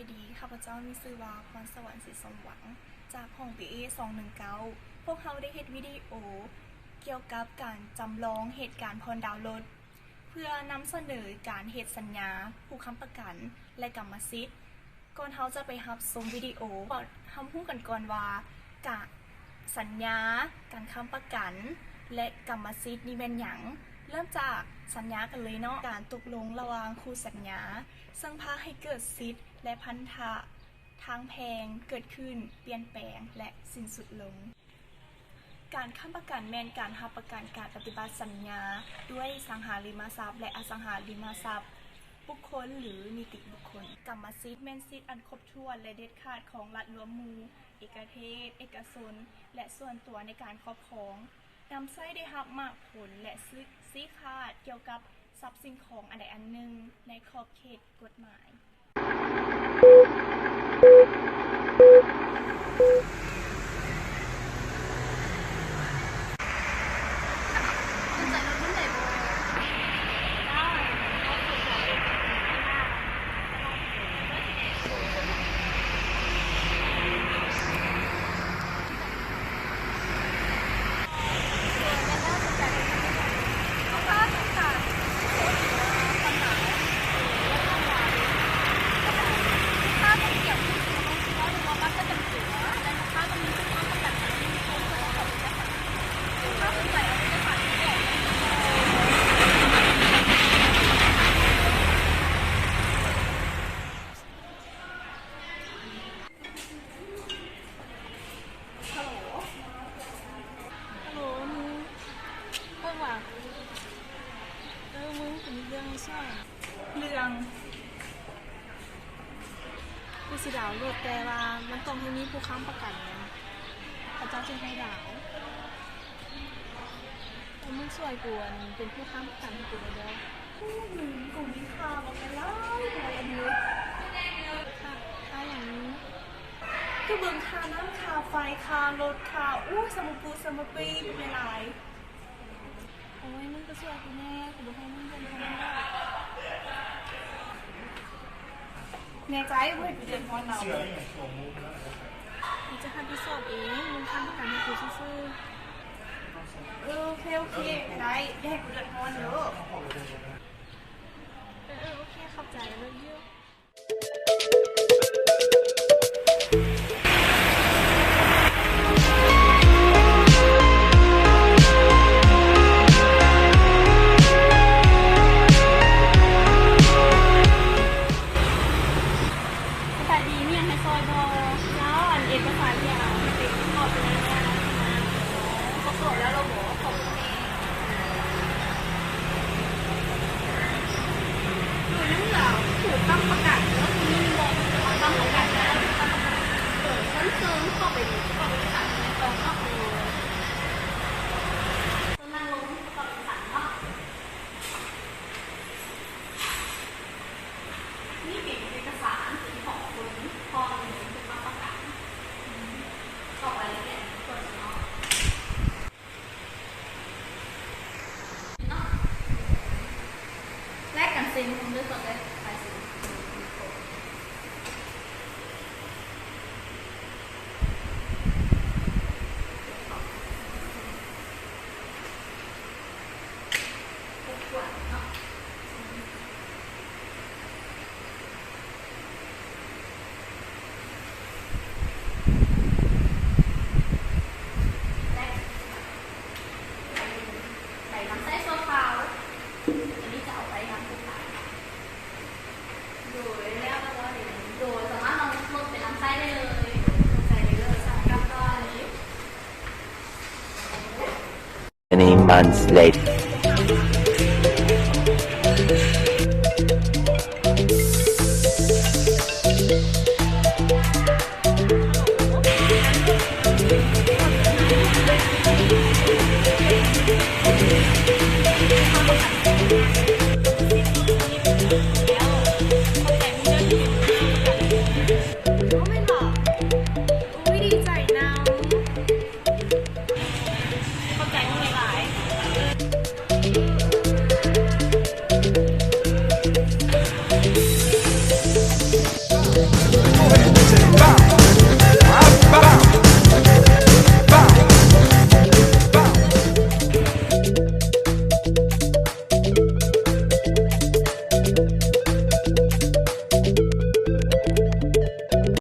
ายดีข้าพเจ้ามีชื่อว่าพรสวรรค์ศรีสมหวังจากห้อง BA 219พวกเขาได้เฮ็ดวิดีโอเกี่ยวกับการจำลองเหตุการณ์ผ่อนดาวน์รถเพื่อนำเสนอการเฮ็ดสัญญาผู้ค้ำประกันและกรรมสิทธิ์ก่อนเขาจะไปรับชมวิดีโอก็ทำรู้กันก่อนว่าการสัญญาการค้ำประกันและกรรมสิทธิ์นี่เป็นหยังเริ่มจากสัญญากันเลยเนาะการตกลงระหว่างคู่สัญญาซึ่งพาให้เกิดสิทธิ์และพันธะทางแพงเกิดขึ้นเปลี่ยนแปลงและสิ้นสุดลงการค้ำประกันแม่นการรับประกันการปฏิบัติสัญญาด้วยสังหาริมทรัพย์และอสังหาริมทรัพย์บุคคลหรือนิติบุคคลกรรมสิทธิ์แม่นสิทธิ์อันครบถ้วนและเด็ดขาดของรัฐรวมหมู่เอกเทศเอกชนและส่วนตัวในการครอบครองนำใช้ได้รับมากผลและซื้อขาดเกี่ยวกับทรัพย์สินของอันใดอันหนึ่งในขอบเขตกฎหมายเรื่องกูสิดาวรถแต่ว่ามันต้องให้มีผู้ค้ำประกันนะพระเจ้าจึงให้ดาวแล้วมึงช่วยกูเป็นผู้ค้ำประกันให้กูได้แล้วกลุ่มนี้ค่ะบอกไปแล้วอันนี้ค่าอย่างนี้ก็เบิ่งค่าน้ำค่าไฟค่ารถค่าสมุปูสมุปีเป็นไรโอ้ยมึงก็ช่วยกูแน่กูบอกให้มึงเป็นคนแน่แน่ใจว่าให้กูเดือดร้อนเรากูจะทำพิสอบเองมึงค้ำประกันให้กูซื่อโอเคได้อย่าให้กูเดือดร้อนเด้อโอเคขอบใจเลยเยอะเอกสารที่เอาติดขอบไปเลยนะขอบตัวแล้วเราบอกขอบคุณเองคือนั่นเหรอถูกตั้งประกาศแล้วมีบอกตั้งประกาศแล้วตั้งประกาศฉันซื้อเข้าไปสั่งในตรงนอกเลยต้องนั่งลงประกอบสั่งเนาะนี่เป็นเอกสารสีของคุณพอแลกกันซิมคุณด้วยสดเลยไปซิมMany months later